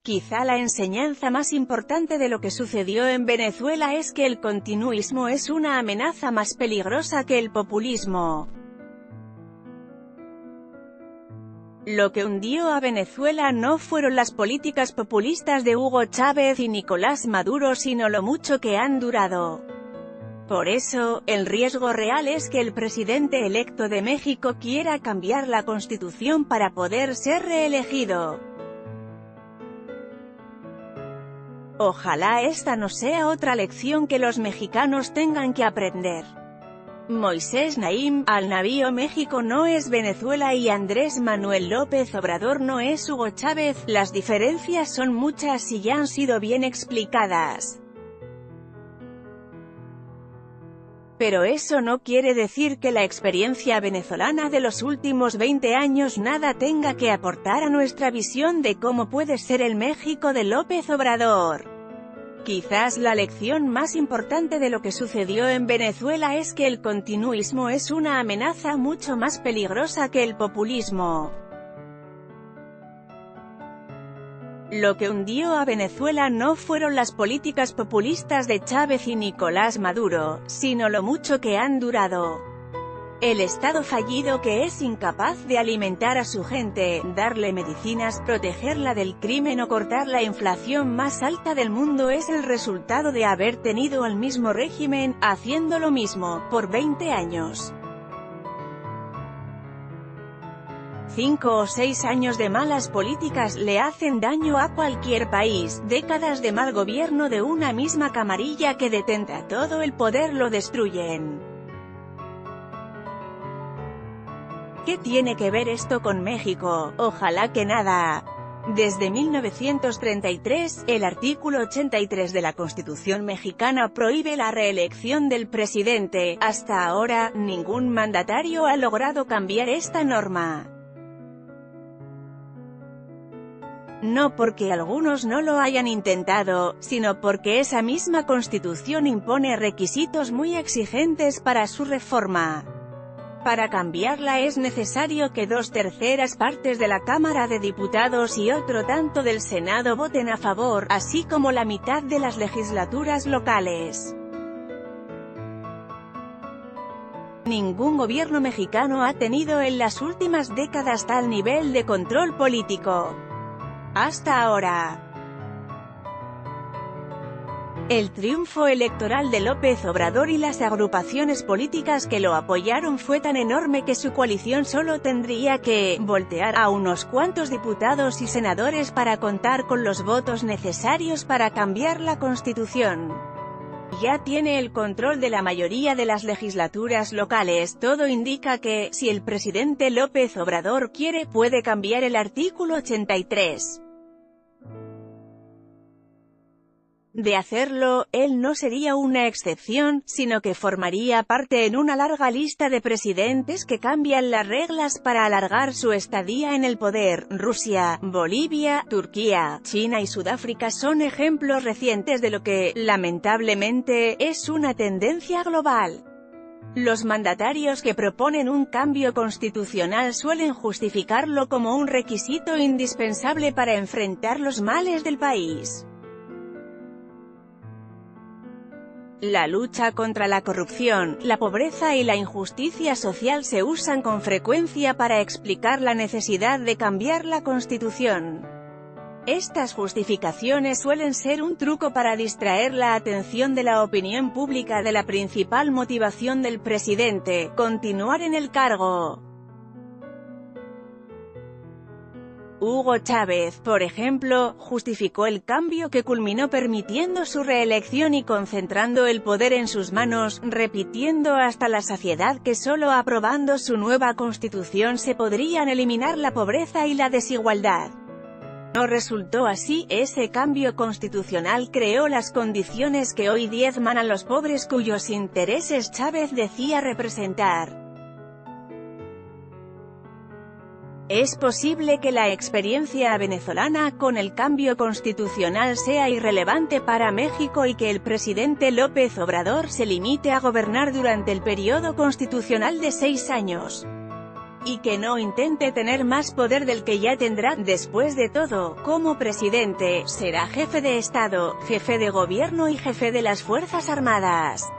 Quizá la enseñanza más importante de lo que sucedió en Venezuela es que el continuismo es una amenaza más peligrosa que el populismo. Lo que hundió a Venezuela no fueron las políticas populistas de Hugo Chávez y Nicolás Maduro, sino lo mucho que han durado. Por eso, el riesgo real es que el presidente electo de México quiera cambiar la Constitución para poder ser reelegido. Ojalá esta no sea otra lección que los mexicanos tengan que aprender. Moisés Naim Al-Navío: México no es Venezuela y Andrés Manuel López Obrador no es Hugo Chávez. Las diferencias son muchas y ya han sido bien explicadas. Pero eso no quiere decir que la experiencia venezolana de los últimos 20 años nada tenga que aportar a nuestra visión de cómo puede ser el México de López Obrador. Quizás la lección más importante de lo que sucedió en Venezuela es que el continuismo es una amenaza mucho más peligrosa que el populismo. Lo que hundió a Venezuela no fueron las políticas populistas de Chávez y Nicolás Maduro, sino lo mucho que han durado. El Estado fallido que es incapaz de alimentar a su gente, darle medicinas, protegerla del crimen o cortar la inflación más alta del mundo es el resultado de haber tenido al mismo régimen, haciendo lo mismo, por 20 años. 5 o 6 años de malas políticas le hacen daño a cualquier país. Décadas de mal gobierno de una misma camarilla que detenta todo el poder lo destruyen. ¿Qué tiene que ver esto con México? Ojalá que nada. Desde 1933, el artículo 83 de la Constitución mexicana prohíbe la reelección del presidente. Hasta ahora, ningún mandatario ha logrado cambiar esta norma. No porque algunos no lo hayan intentado, sino porque esa misma Constitución impone requisitos muy exigentes para su reforma. Para cambiarla es necesario que 2/3 partes de la Cámara de Diputados y otro tanto del Senado voten a favor, así como la mitad de las legislaturas locales. Ningún gobierno mexicano ha tenido en las últimas décadas tal nivel de control político. Hasta ahora. El triunfo electoral de López Obrador y las agrupaciones políticas que lo apoyaron fue tan enorme que su coalición solo tendría que voltear a unos cuantos diputados y senadores para contar con los votos necesarios para cambiar la Constitución. Ya tiene el control de la mayoría de las legislaturas locales. Todo indica que, si el presidente López Obrador quiere, puede cambiar el artículo 83. De hacerlo, él no sería una excepción, sino que formaría parte en una larga lista de presidentes que cambian las reglas para alargar su estadía en el poder. Rusia, Bolivia, Turquía, China y Sudáfrica son ejemplos recientes de lo que, lamentablemente, es una tendencia global. Los mandatarios que proponen un cambio constitucional suelen justificarlo como un requisito indispensable para enfrentar los males del país. La lucha contra la corrupción, la pobreza y la injusticia social se usan con frecuencia para explicar la necesidad de cambiar la Constitución. Estas justificaciones suelen ser un truco para distraer la atención de la opinión pública de la principal motivación del presidente: continuar en el cargo. Hugo Chávez, por ejemplo, justificó el cambio que culminó permitiendo su reelección y concentrando el poder en sus manos, repitiendo hasta la saciedad que solo aprobando su nueva constitución se podrían eliminar la pobreza y la desigualdad. No resultó así. Ese cambio constitucional creó las condiciones que hoy diezman a los pobres cuyos intereses Chávez decía representar. Es posible que la experiencia venezolana con el cambio constitucional sea irrelevante para México y que el presidente López Obrador se limite a gobernar durante el periodo constitucional de 6 años. y que no intente tener más poder del que ya tendrá. Después de todo, como presidente, será jefe de Estado, jefe de gobierno y jefe de las Fuerzas Armadas.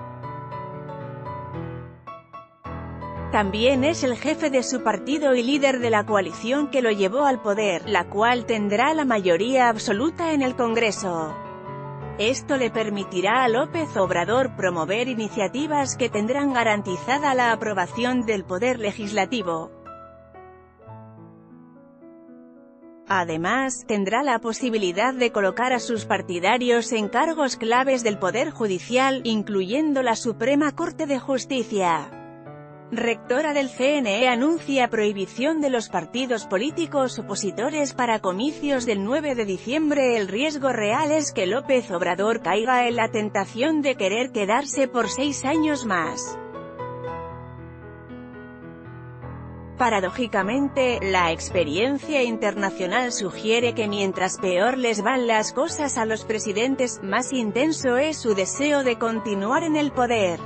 También es el jefe de su partido y líder de la coalición que lo llevó al poder, la cual tendrá la mayoría absoluta en el Congreso. Esto le permitirá a López Obrador promover iniciativas que tendrán garantizada la aprobación del Poder Legislativo. Además, tendrá la posibilidad de colocar a sus partidarios en cargos claves del Poder Judicial, incluyendo la Suprema Corte de Justicia. Rectora del CNE anuncia prohibición de los partidos políticos opositores para comicios del 9 de diciembre. El riesgo real es que López Obrador caiga en la tentación de querer quedarse por 6 años más. Paradójicamente, la experiencia internacional sugiere que mientras peor les van las cosas a los presidentes, más intenso es su deseo de continuar en el poder.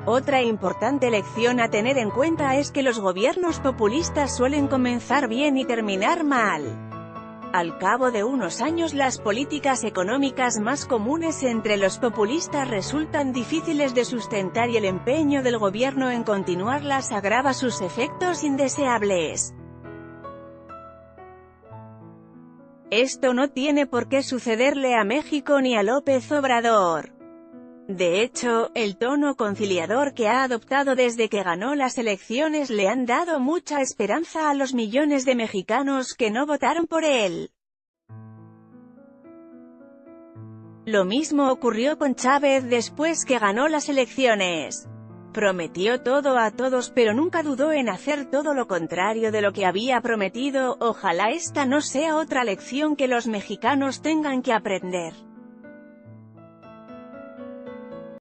Otra importante lección a tener en cuenta es que los gobiernos populistas suelen comenzar bien y terminar mal. Al cabo de unos años las políticas económicas más comunes entre los populistas resultan difíciles de sustentar y el empeño del gobierno en continuarlas agrava sus efectos indeseables. Esto no tiene por qué sucederle a México ni a López Obrador. De hecho, el tono conciliador que ha adoptado desde que ganó las elecciones le han dado mucha esperanza a los millones de mexicanos que no votaron por él. Lo mismo ocurrió con Chávez después que ganó las elecciones. Prometió todo a todos pero nunca dudó en hacer todo lo contrario de lo que había prometido. Ojalá esta no sea otra lección que los mexicanos tengan que aprender.